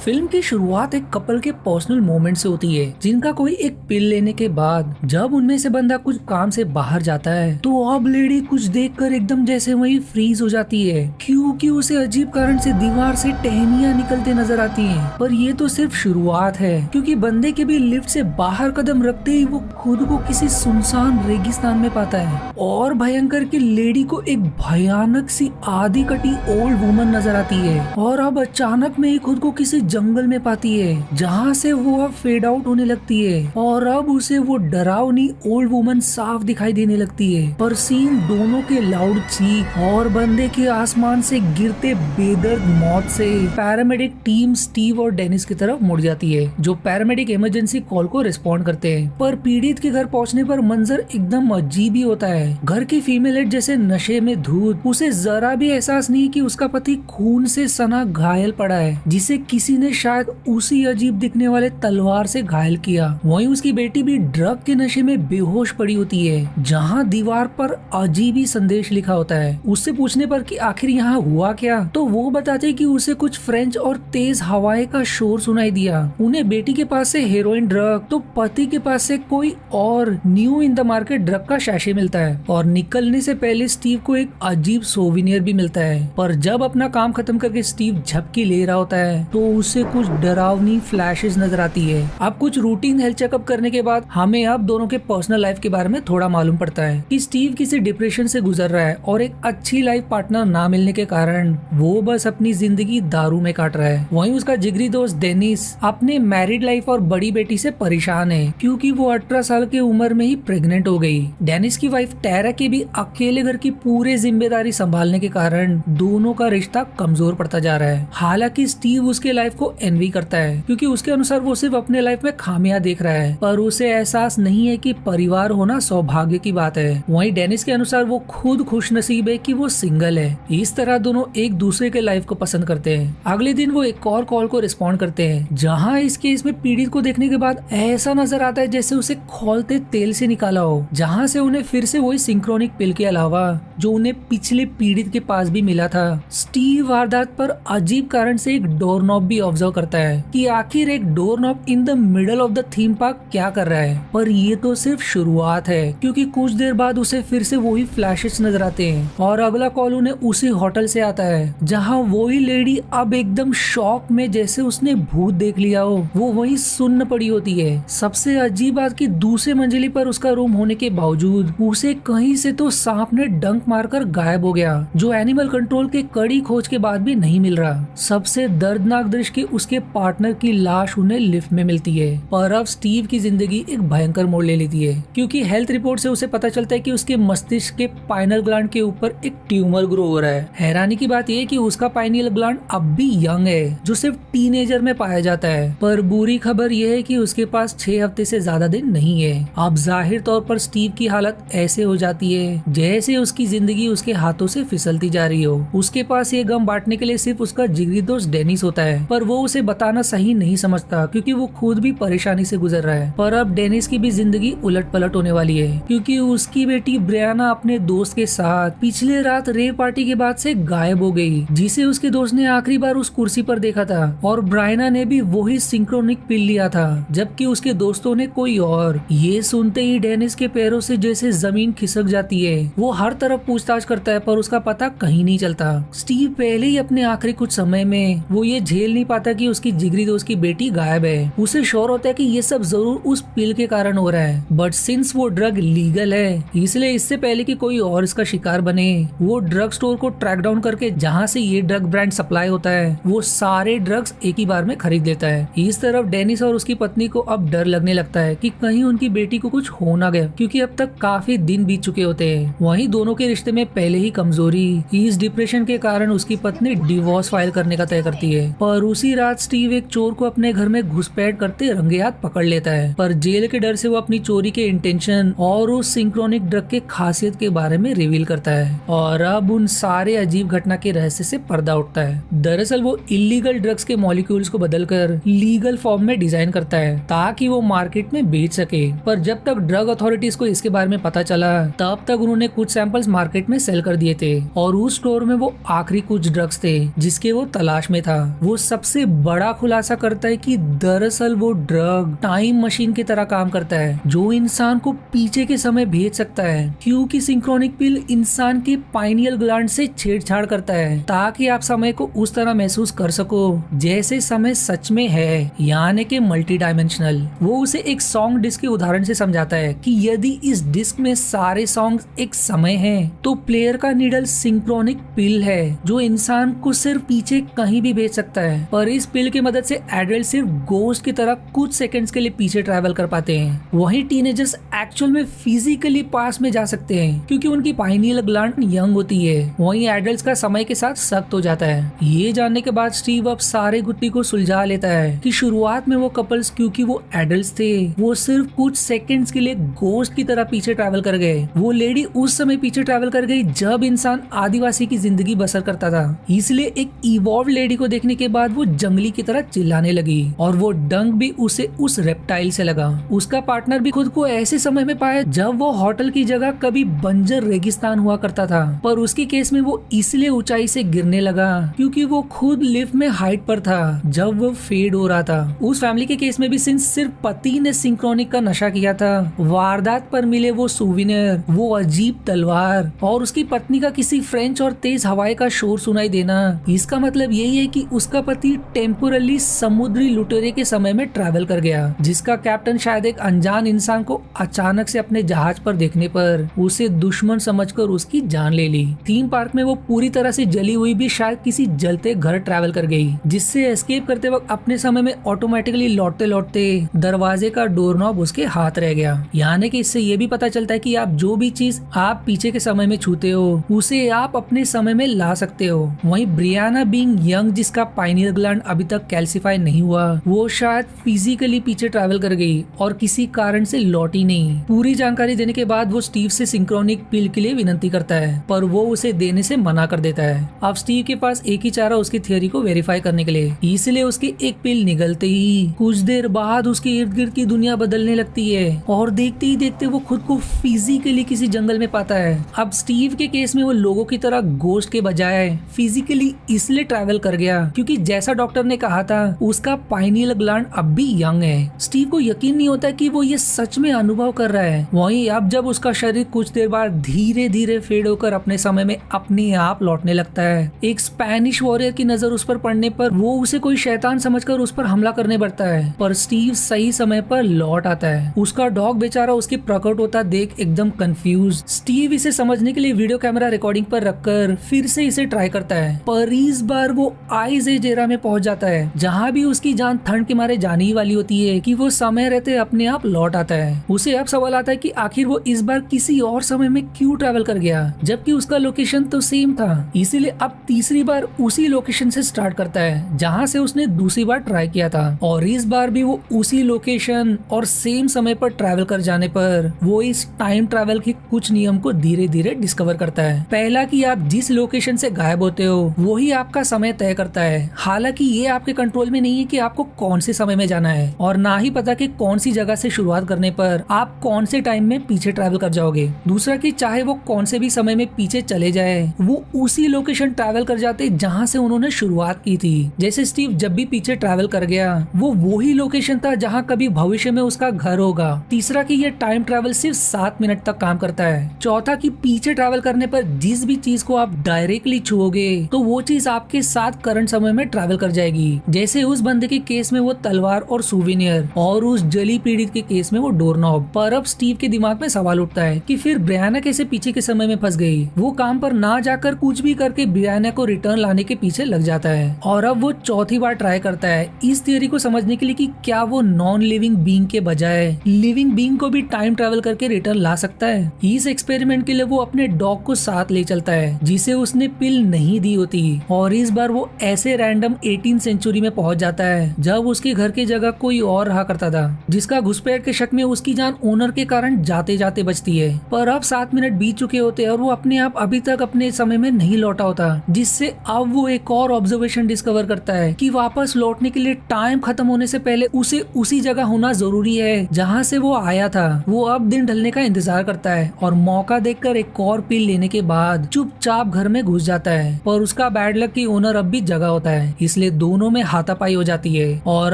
Film की शुरुआत एक कपल के पर्सनल मोमेंट से होती है, जिनका कोई एक पिल लेने के बाद जब उनमें से बंदा कुछ काम से बाहर जाता है तो अब लेडी कुछ देखकर एकदम जैसे वही फ्रीज हो जाती है, क्योंकि उसे अजीब कारण से दीवार से टहनियां निकलते नजर आती हैं। पर ये तो सिर्फ शुरुआत है, क्योंकि बंदे के भी लिफ्ट से बाहर कदम रखते ही वो खुद को किसी सुनसान रेगिस्तान में पाता है और भयंकर की लेडी को एक भयानक सी आधी कटी ओल्ड वुमन नजर आती है और अब अचानक में ही खुद को किसी जंगल में पाती है, जहाँ से वो अब फेड आउट होने लगती है और अब उसे वो डरावनी ओल्ड वुमन साफ दिखाई देने लगती है। पर सीन दोनों के लाउड चीख और बंदे के आसमान से गिरते बेदर्द मौत से पैरामेडिक टीम स्टीव और डेनिस की तरफ मुड़ जाती है, जो पैरामेडिक इमरजेंसी कॉल को रिस्पॉन्ड करते हैं। पर पीड़ित के घर पहुंचने पर मंजर एकदम अजीब ही होता है। घर की फीमेल हेड जैसे नशे में धूत, उसे जरा भी एहसास नहीं कि उसका पति खून से सना घायल पड़ा है, जिसे किसी ने शायद उसी अजीब दिखने वाले तलवार से घायल किया। वहीं उसकी बेटी भी ड्रग के नशे में बेहोश पड़ी होती है, जहां दीवार पर अजीब ही संदेश लिखा होता है। उससे पूछने पर कि आखिर यहाँ हुआ क्या, तो वो बताते कि उसे कुछ फ्रेंच और तेज हवाएं का शोर सुनाई दिया। उन्हें बेटी के पास से हेरोइन ड्रग तो पति के पास से कोई और new in the market drug का शैशे मिलता है और निकलने से पहले स्टीव को एक अजीब सोविनियर भी मिलता है। पर जब अपना काम खत्म करके स्टीव झपकी ले रहा होता है तो उसे कुछ डरावनी फ्लैशेस नजर आती है। अब कुछ रूटीन हेल्थ चेकअप करने के बाद हमें अब दोनों के पर्सनल लाइफ के बारे में थोड़ा मालूम पड़ता है कि स्टीव किसी डिप्रेशन से गुजर रहा है और एक अच्छी लाइफ पार्टनर ना मिलने के कारण वो बस अपनी जिंदगी दारू में काट रहा है। वहीं उसका जिगरी दोस्त डेनिस अपने मैरिड लाइफ और बड़ी बेटी से परेशान है, क्योंकि वो 18 साल की उम्र में ही प्रेग्नेंट हो गई। डेनिस की वाइफ टैरा के भी अकेले घर की पूरी जिम्मेदारी संभालने के कारण दोनों का रिश्ता कमजोर पड़ता जा रहा है। हालांकि स्टीव उसके लाइफ को एनवी करता है, क्योंकि उसके अनुसार वो सिर्फ अपने लाइफ में खामियां देख रहा है, पर उसे एहसास नहीं है कि परिवार होना सौभाग्य की बात है। वहीं डेनिस के अनुसार वो खुद खुशनसीब है कि वो सिंगल है। इस तरह दोनों एक दूसरे के लाइफ को पसंद करते हैं। अगले दिन वो एक और कॉल को रिस्पॉन्ड करते हैं, जहाँ इस केस में पीड़ित को देखने के बाद ऐसा नजर आता है जैसे उसे खौलते तेल से निकाला हो, जहाँ से उन्हें फिर से वही सिंक्रोनिक पिल के अलावा जो उन्हें पिछले पीड़ित के पास भी मिला था। स्टीव वारदात पर अजीब कारण से एक डोर नॉब भी ऑब्जर्व करता है कि आखिर एक door knob in the middle of the theme park क्या कर रहा है। पर ये तो सिर्फ शुरुआत है, क्योंकि कुछ देर बाद उसे फिर से वही फ्लैशेस नजर आते हैं और अगला कॉल उन्हें उसी होटल से आता है, जहाँ वही लेडी अब एकदम शॉक में जैसे उसने भूत देख लिया हो, वो वही सुन्न पड़ी होती है। सबसे अजीब बात कि दूसरे मंजिले पर उसका रूम होने के बावजूद उसे कहीं से तो सांप ने डंक मारकर गायब हो गया, जो एनिमल कंट्रोल के कड़ी खोज के बाद भी नहीं मिल रहा। सबसे दर्दनाक दृश्य कि उसके पार्टनर की लाश उन्हें लिफ्ट में मिलती है। पर अब स्टीव की जिंदगी एक भयंकर मोड़ ले लेती है, क्योंकि हेल्थ रिपोर्ट से उसे पता चलता है कि उसके मस्तिष्क के पाइनल ग्लैंड के ऊपर एक ट्यूमर ग्रो हो रहा है। हैरानी की बात यह है कि उसका पाइनियल ग्लैंड अब भी यंग है, जो सिर्फ टीनेजर में पाया जाता है। पर बुरी खबर यह है कि उसके पास 6 हफ्ते से ज्यादा दिन नहीं है। अब जाहिर तौर पर स्टीव की हालत ऐसे हो जाती है जैसे उसकी जिंदगी उसके हाथों से फिसलती जा रही हो। उसके पास ये गम बांटने के लिए सिर्फ उसका जिगरी दोस्त डेनिस होता है, पर वो उसे बताना सही नहीं समझता, क्योंकि वो खुद भी परेशानी से गुजर रहा है। पर अब डेनिस की भी जिंदगी उलट पलट होने वाली है, क्योंकि उसकी बेटी ब्रियाना अपने दोस्त के साथ पिछले रात रेव पार्टी के बाद से गायब हो गई, जिसे उसके दोस्त ने आखिरी बार उस कुर्सी पर देखा था। और ब्रायना ने भी वही सिंक्रोनिक पिल लिया था, जबकि उसके दोस्तों ने कोई और। ये सुनते ही डेनिस के पैरों से जैसे जमीन खिसक जाती है। वो हर तरफ पूछताछ करता है, पर उसका पता कहीं नहीं चलता। स्टीव पहले ही अपने आखिरी कुछ समय में वो ये झेल नहीं पाता कि उसकी जिगरी दोस्त की बेटी गायब है। उसे श्योर होता है कि ये सब जरूर उस पिल के कारण हो रहा है, बट सिंस वो ड्रग लीगल है, इसलिए इससे पहले कि कोई और इसका शिकार बने, वो ड्रग स्टोर को ट्रैक डाउन करके जहाँ से ये ड्रग ब्रांड सप्लाई होता है, वो सारे ड्रग्स एक ही बार में खरीद लेता है। इस तरफ डेनिस और उसकी पत्नी को अब डर लगने लगता है कि कहीं उनकी बेटी को कुछ हो ना गया, क्योंकि अब तक काफी दिन बीत चुके होते हैं। वहीं दोनों के रिश्ते में पहले ही कमजोरी, इस डिप्रेशन के कारण उसकी पत्नी डिवोर्स फाइल करने का तय करती है। पर उसी रात स्टीव एक चोर को अपने घर में घुसपैठ करते रंगे हाथ पकड़ लेता है, पर जेल के डर से वो अपनी चोरी के इंटेंशन और उस सिंक्रोनिक ड्रग के खासियत के बारे में रिवील करता है। और अब उन सारे अजीब घटना के रहस्य से पर्दा उठता है। दरअसल वो इलीगल ड्रग्स के मॉलिक्यूल्स को बदलकर लीगल फॉर्म में डिजाइन करता है, ताकि वो मार्केट में बेच सके। पर जब तक ड्रग अथॉरिटीज को इसके बारे में पता चला, तब तक उन्होंने कुछ सैंपल्स मार्केट में सेल कर दिए थे और उस स्टोर में वो आखिरी कुछ ड्रग्स थे जिसके वो तलाश में था। वो सबसे सबसे बड़ा खुलासा करता है कि दरअसल वो ड्रग टाइम मशीन की तरह काम करता है, जो इंसान को पीछे के समय भेज सकता है, क्योंकि सिंक्रोनिक पिल इंसान के पाइनियल ग्लैंड से छेड़छाड़ करता है ताकि आप समय को उस तरह महसूस कर सको जैसे समय सच में है, यानी कि मल्टी डायमेंशनल। वो उसे एक सॉन्ग डिस्क के उदाहरण से समझाता है कि यदि इस डिस्क में सारे सॉन्ग्स एक समय हैं, तो प्लेयर का नीडल सिंक्रोनिक पिल है जो इंसान को सिर्फ पीछे कहीं भी भेज सकता है। पर इस पिल की मदद से एडल्ट सिर्फ गोस्ट की तरह कुछ सेकंड्स के लिए पीछे ट्रैवल कर पाते हैं, वहीं टीनेजर्स एक्चुअल में फिजिकली पास में जा सकते हैं क्योंकि उनकी पाइनियल ग्लैंड यंग होती है। वहीं एडल्ट्स का समय के साथ सख्त हो जाता है। ये जानने के बाद स्टीव अब सारे गुत्थी को सुलझा लेता है कि शुरुआत में वो कपल्स, क्योंकि वो एडल्ट्स थे, वो सिर्फ कुछ सेकंड्स के लिए गोस्ट की तरह पीछे ट्रैवल कर गए। वो लेडी उस समय पीछे ट्रैवल कर गई जब इंसान आदिवासी की जिंदगी बसर करता था, इसलिए एक इवॉल्व लेडी को देखने के बाद वो जंगली की तरह चिल्लाने लगी और वो डंक भी उसे उस रेप्टाइल से लगा। उसका पार्टनर भी खुद को ऐसे समय में पाया जब वो होटल की जगह कभी बंजर रेगिस्तान हुआ करता था, पर उसके केस में वो इसलिए ऊंचाई से गिरने लगा क्योंकि वो खुद लिफ्ट में हाइट पर था जब वो फेड हो रहा था। उस फैमिली के केस में भी सिर्फ पति ने सिंक्रोनिक का नशा किया था, वारदात पर मिले वो सुविनियर, वो अजीब तलवार और उसकी पत्नी का किसी फ्रेंच और तेज हवाई का शोर सुनाई देना, इसका मतलब यही है कि उसका पति टेम्पोरली समुद्री लुटेरे के समय में ट्रैवल कर गया, जिसका कैप्टन शायद एक अनजान इंसान को अचानक से अपने जहाज पर देखने पर उसे दुश्मन समझकर उसकी जान ले ली। थीम पार्क में वो पूरी तरह से जली हुई भी शायद किसी जलते घर ट्रैवल कर गई, जिससे एस्केप करते वक्त अपने समय में ऑटोमेटिकली लौटते लौटते दरवाजे का डोरनॉब उसके हाथ रह गया। यानी कि इससे ये भी पता चलता है कि आप जो भी चीज आप पीछे के समय में छूते हो उसे आप अपने समय में ला सकते हो। वहीं ब्रियाना बीइंग यंग, जिसका पाइनियल ग्लैंड अभी तक कैल्सिफाई नहीं हुआ, वो शायद फिजिकली पीछे ट्रैवल कर गई और किसी कारण से लौटी नहीं। पूरी जानकारी देने के बाद वो स्टीव से सिंक्रोनिक पिल के लिए विनती करता है, पर वो उसे देने से मना कर देता है। अब स्टीव के पास एक ही चारा उसकी थ्योरी को वेरीफाई करने के लिए, इसलिए उसकी एक पिल निगलते ही कुछ देर बाद उसके इर्द गिर्द की दुनिया बदलने लगती है और देखते ही देखते वो खुद को फिजिकली किसी जंगल में पाता है। अब स्टीव के केस में वो लोगों की तरह गोश्त के बजाय फिजिकली इसलिए ट्रैवल कर गया क्योंकि जैसा डॉक्टर ने कहा था उसका पाइनियल ग्लैंड अब भी यंग है। स्टीव को यकीन नहीं होता कि वो ये सच में अनुभव कर रहा है। वहीं अब जब उसका शरीर कुछ देर बाद धीरे धीरे फेड होकर अपने समय में अपने आप लौटने लगता है, एक स्पेनिश वॉरियर की नजर उस पर पड़ने पर वो उसे कोई शैतान समझकर उस पर हमला करने बढ़ता है, पर स्टीव सही समय पर लौट आता है। उसका डॉग बेचारा उसके प्रकट होता देख एकदम कंफ्यूज। स्टीव इसे समझने के लिए वीडियो कैमरा रिकॉर्डिंग पर रखकर फिर से इसे ट्राई करता है, पर इस बार वो आइज एज एरा में पहुंच जाता है जहाँ भी उसकी जान ठंड के मारे जाने ही वाली होती है कि वो समय रहते अपने आप लौट आता है। उसे अब सवाल आता है कि आखिर वो इस बार किसी और समय में क्यों ट्रैवल कर गया जबकि उसका लोकेशन तो सेम था। इसीलिए अब तीसरी बार उसी लोकेशन से स्टार्ट करता है जहाँ से उसने दूसरी बार ट्राई किया था, और इस बार भी वो उसी लोकेशन और सेम समय पर ट्रैवल कर जाने पर वो इस टाइम ट्रैवल के कुछ नियम को धीरे धीरे डिस्कवर करता है। पहला कि आप जिस लोकेशन से गायब होते हो वही आपका समय तय करता है। हालांकि ये आपके कंट्रोल में नहीं है कि आपको कौन से समय में जाना है और ना ही पता कि कौन सी जगह से शुरुआत करने पर आप कौन से टाइम में पीछे ट्रैवल कर जाओगे। दूसरा कि चाहे वो कौन से भी समय में पीछे चले जाए वो उसी लोकेशन ट्रैवल कर जाते जहाँ से उन्होंने शुरुआत की थी। जैसे स्टीव जब भी पीछे ट्रैवल कर गया वो वही लोकेशन था जहाँ कभी भविष्य में उसका घर होगा। तीसरा कि ये टाइम ट्रैवल सिर्फ 7 मिनट तक काम करता है। चौथा कि पीछे ट्रैवल करने पर जिस भी चीज को आप डायरेक्टली छुओगे तो वो चीज आपके साथ करंट समय में ट्रैवल कर जाएगी। जैसे उस बंदे के केस में वो तलवार और सुविनियर और उस जली पीड़ित के केस में वो डोरनॉब। पर अब स्टीव के दिमाग में सवाल उठता है कि फिर ब्रियाना कैसे पीछे के समय में फंस गई। वो काम पर ना जाकर कुछ भी करके ब्रियाना को रिटर्न लाने के पीछे लग जाता है और अब वो चौथी बार ट्राई करता है इस थियरी को समझने के लिए कि क्या वो नॉन लिविंग बीइंग के बजाय लिविंग बीइंग को भी टाइम ट्रैवल करके रिटर्न ला सकता है। इस एक्सपेरिमेंट के लिए वो अपने डॉग को साथ ले चलता है जिसे उसने पिल नहीं दी होती, और इस बार वो ऐसे रैंडम 18 सेंचुरी में पहुंच जाता है जब उसके घर की जगह कोई और रहा करता था, जिसका घुसपैठ के शक में उसकी जान ओनर के कारण जाते जाते बचती है। पर अब 7 मिनट बीत चुके होते हैं और वो अपने आप अभी तक अपने समय में नहीं लौटा होता, जिससे अब वो एक और ऑब्जर्वेशन डिस्कवर करता है कि वापस लौटने के लिए टाइम खत्म होने से पहले उसे उसी जगह होना जरूरी है जहाँ से वो आया था। वो अब दिन ढलने का इंतजार करता है और मौका देखकर एक और पिल लेने के बाद चुपचाप घर में घुस जाता है, पर उसका बैड लक की ओनर अब भी जगा होता है, इसलिए इसलिए दोनों में हाथापाई हो जाती है और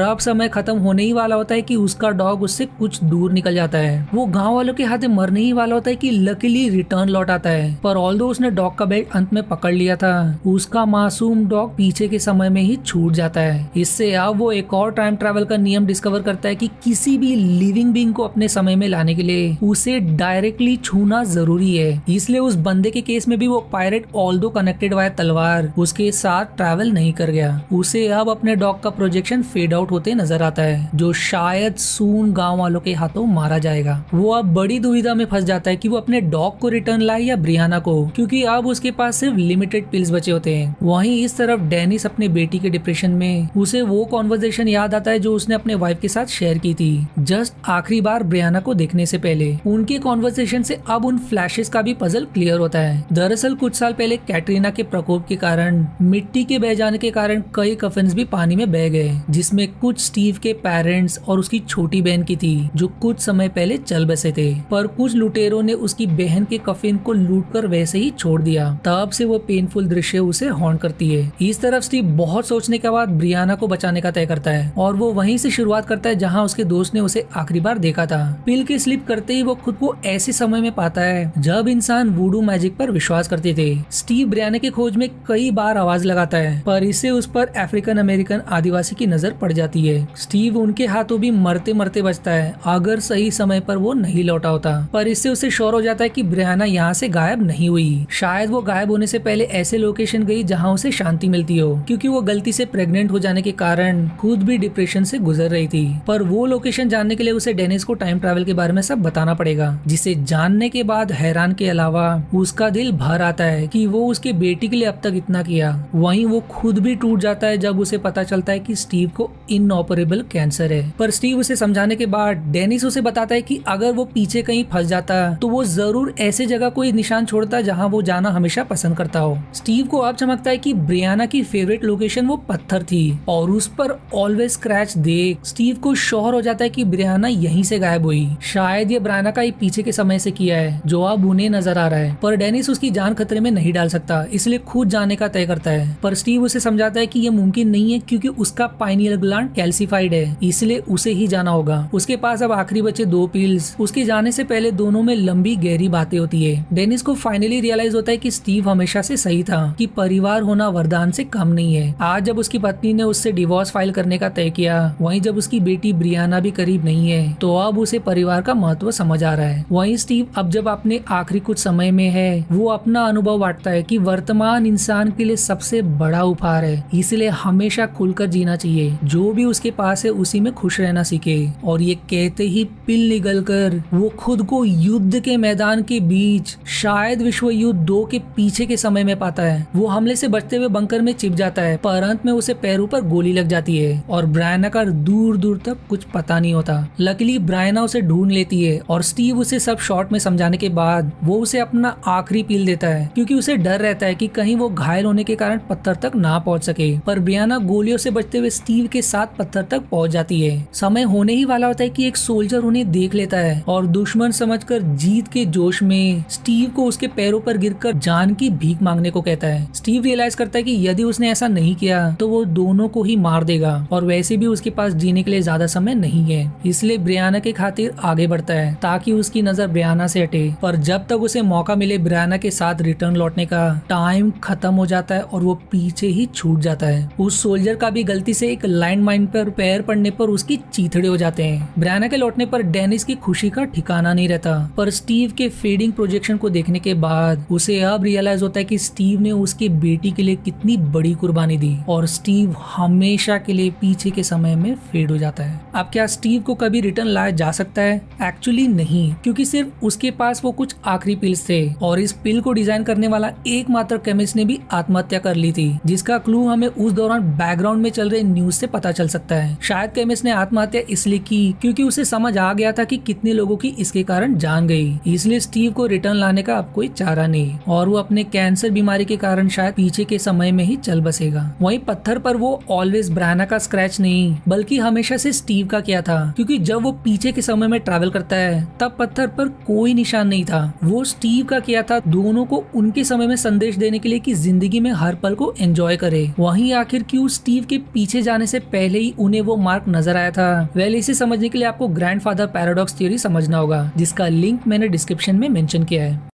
अब समय खत्म होने ही वाला होता है कि उसका डॉग उससे कुछ दूर निकल जाता है। वो गांव वालों के हाथे मरने ही वाला होता है कि लकीली रिटर्न लौट आता है, पर ऑल्दो उसने डॉग का बेल्ट अंत में पकड़ लिया था, उसका मासूम डॉग पीछे के समय में ही छूट जाता है। इससे अब वो एक और टाइम ट्रैवल का नियम डिस्कवर करता है कि किसी भी लिविंग बीइंग को अपने समय में लाने के लिए उसे डायरेक्टली छूना जरूरी है। इसलिए उस बंदे के केस में भी वो पायरेट ऑल्दो कनेक्टेड वाया तलवार उसके साथ ट्रैवल नहीं कर गया। उसे अब अपने डॉग का प्रोजेक्शन फेड आउट होते नजर आता है, जो शायद सून गांव वालों के हाथों मारा जाएगा। वो अब बड़ी दुविधा में फंस जाता है कि वो अपने डॉग को रिटर्न लाए या ब्रियाना को, क्योंकि अब उसके पास सिर्फ लिमिटेड पिल्स बचे होते हैं। वहीं इस तरफ डेनिस अपने बेटी के डिप्रेशन में उसे वो कॉन्वर्सेशन याद आता है जो उसने अपने वाइफ के साथ शेयर की थी जस्ट आखिरी बार ब्रियाना को देखने से पहले। उनके कॉन्वर्सेशन से अब उन फ्लैशेस का भी पजल क्लियर होता है। दरअसल कुछ साल पहले कैटरीना के प्रकोप के कारण मिट्टी के बह जाने के कारण कई कफन्स भी पानी में बह गए, जिसमें कुछ स्टीव के पेरेंट्स और उसकी छोटी बहन की थी जो कुछ समय पहले चल बसे थे, पर कुछ लुटेरों ने उसकी बहन के कफिन को लूटकर वैसे ही छोड़ दिया। तब से वो पेनफुल दृश्य उसे हॉन्ट करती है। इस तरफ स्टीव बहुत सोचने के बाद ब्रियाना को बचाने का तय करता है और वो वहीं से शुरुआत करता है जहां उसके दोस्त ने उसे आखिरी बार देखा था। पिल के स्लिप करते ही वो खुद को ऐसे समय में पाता है जब इंसान वुडू मैजिक पर विश्वास करते थे। स्टीव ब्रियाना की खोज में कई बार आवाज लगाता है, पर इससे उस पर अफ्रीकन अमेरिकन आदिवासी की नजर पड़ जाती है। स्टीव उनके हाथों भी मरते मरते बचता है अगर सही समय पर वो नहीं लौटा होता, पर इससे उसे श्योर हो जाता है कि ब्रियाना यहाँ से गायब नहीं हुई। शायद वो गायब होने से पहले ऐसे लोकेशन गई जहाँ उसे शांति मिलती हो, क्योंकि वो गलती से प्रेग्नेंट हो जाने के कारण खुद भी डिप्रेशन से गुजर रही थी। पर वो लोकेशन जानने के लिए उसे डेनिस को टाइम ट्रैवल के बारे में सब बताना पड़ेगा, जिसे जानने के बाद हैरान के अलावा उसका दिल भर आता है कि वो उसके बेटी के लिए अब तक इतना किया। वहीं वो खुद भी टूट जाता है जब उसे पता चलता है कि स्टीव को इनऑपरेबल कैंसर है। पर स्टीव उसे समझाने के बाद डेनिस उसे बताता है कि अगर वो पीछे कहीं फंस जाता तो वो जरूर ऐसे जगह कोई निशान छोड़ता जहाँ वो जाना हमेशा पसंद करता हो। स्टीव को अब चमकता है कि ब्रियाना की फेवरेट लोकेशन वो पत्थर थी और उस पर ऑलवेज स्क्रैच देख स्टीव को श्योर हो जाता है कि ब्रियाना यहीं से गायब हुई। शायद ये ब्रियाना का ही पीछे के समय से किया है जो अब उन्हें नजर आ रहा है, पर डेनिस उसकी जान खतरे में नहीं डाल सकता, इसलिए खुद जाने का तय करता है। पर स्टीव उसे समझाता है कि ये मुमकिन नहीं है क्योंकि उसका पाइनियल ग्लैंड कैल्सिफाइड है, इसलिए उसे ही जाना होगा। उसके पास अब आखिरी बचे 2 पिल्स। उसके जाने से पहले दोनों में लंबी गहरी बातें होती है। डेनिस को फाइनली रियलाइज होता है कि स्टीव हमेशा से सही था, कि परिवार होना वरदान से कम नहीं है। आज जब उसकी पत्नी ने उससे डिवोर्स फाइल करने का तय किया, वहीं जब उसकी बेटी ब्रियाना भी करीब नहीं है, तो अब उसे परिवार का महत्व समझ आ रहा है। वहीं स्टीव अब जब अपने आखिरी कुछ समय में है, वो अपना अनुभव बांटता है कि वर्तमान इंसान के लिए सबसे बड़ा उपहार है, इसलिए हमेशा खुलकर जीना चाहिए। जो भी उसके पास है उसी में खुश रहना सीखे। और ये कहते ही पिल निकलकर वो खुद को युद्ध के मैदान के बीच, शायद विश्व युद्ध 2 के पीछे के समय में पाता है। वो हमले से बचते हुए बंकर में छिप जाता है, पर अंत में उसे पैरों पर गोली लग जाती है और ब्रायना का दूर दूर तक कुछ पता नहीं होता। लकीली ब्रायना उसे ढूंढ लेती है और स्टीव उसे सब शॉर्ट में समझाने के बाद वो उसे अपना आखिरी पील देता है, क्योंकि उसे डर रहता है कि कहीं वो घायल होने के कारण पत्थर तक ना पहुंच सके। पर ब्रियाना गोलियों से बचते हुए स्टीव के साथ पत्थर तक पहुंच जाती है। समय होने ही वाला होता है कि एक सोल्जर उन्हें देख लेता है और दुश्मन समझकर जीत के जोश में स्टीव को उसके पैरों पर गिरकर जान की भीख मांगने को कहता है। स्टीव रियलाइज करता है कि यदि उसने ऐसा नहीं किया तो वो दोनों को ही मार देगा और वैसे भी उसके पास जीने के लिए ज्यादा समय नहीं है, इसलिए ब्रियाना के खातिर आगे बढ़ता है ताकि उसकी नजर ब्रियाना से हटे। पर जब तक उसे मौका मिले ब्रियाना के साथ रिटर्न लौटने का, टाइम खत्म हो जाता है और वो पीछे ही छूट जाता है। उस सोल्जर का भी गलती से एक लैंड माइन पर पैर पड़ने पर उसकी चीथड़े हो जाते हैं। ब्रियाना के लौटने पर डेनिस की खुशी का ठिकाना नहीं रहता, पर स्टीव के फेडिंग प्रोजेक्शन को देखने के बाद उसे अब रियलाइज होता है कि स्टीव ने उसकी बेटी के लिए कितनी बड़ी कुर्बानी दी और स्टीव हमेशा के लिए पीछे के समय में फेड हो जाता है। अब क्या स्टीव को कभी रिटर्न लाया जा सकता है? एक्चुअली नहीं, क्योंकि सिर्फ उसके पास वो कुछ आखिरी पिल्स थे और इस पिल को डिजाइन करने वाला एकमात्र केमिस्ट ने भी आत्महत्या कर ली थी, जिसका क्लू हमें उस दौरान बैकग्राउंड में चल रहे न्यूज से पता चल सकता है। शायद केमिस्ट ने आत्महत्या इसलिए की क्योंकि उसे समझ आ गया था कि कितने लोगों की इसके कारण जान गई, इसलिए स्टीव को रिटर्न लाने का अब कोई चारा नहीं और वो अपने कैंसर बीमारी के कारण शायद पीछे के समय में ही चल बसेगा। वहीं पत्थर पर वो ऑलवेज ब्रायना का स्क्रैच नहीं बल्कि हमेशा से स्टीव का किया था, क्योंकि जब वो पीछे के समय में ट्रैवल करता है तब पत्थर पर कोई निशान नहीं था, वो स्टीव का किया था दोनों को उनके समय में संदेश देने के लिए कि जिंदगी में हर पल को एंजॉय करे। वहीं आखिर क्यों स्टीव के पीछे जाने से पहले ही उन्हें वो मार्क नजर आया था? वेल, इसे समझने के लिए आपको ग्रैंडफादर पैराडॉक्स थ्योरी समझना होगा, जिसका लिंक मैंने डिस्क्रिप्शन में मेंशन किया है।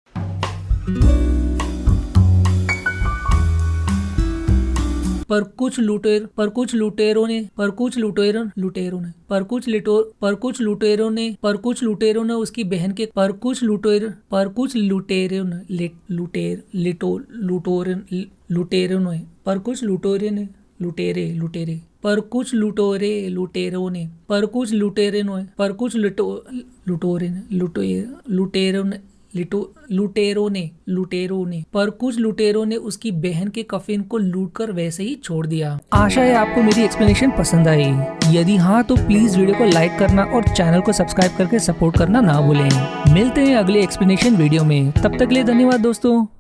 पर कुछ लुटेरों ने उसकी बहन के लुटेरों ने उसकी बहन के कफिन को लूटकर वैसे ही छोड़ दिया। आशा है आपको मेरी एक्सप्लेनेशन पसंद आई। यदि हाँ तो प्लीज वीडियो को लाइक करना और चैनल को सब्सक्राइब करके सपोर्ट करना ना भूलें। मिलते हैं अगले एक्सप्लेनेशन वीडियो में, तब तक के लिए धन्यवाद दोस्तों।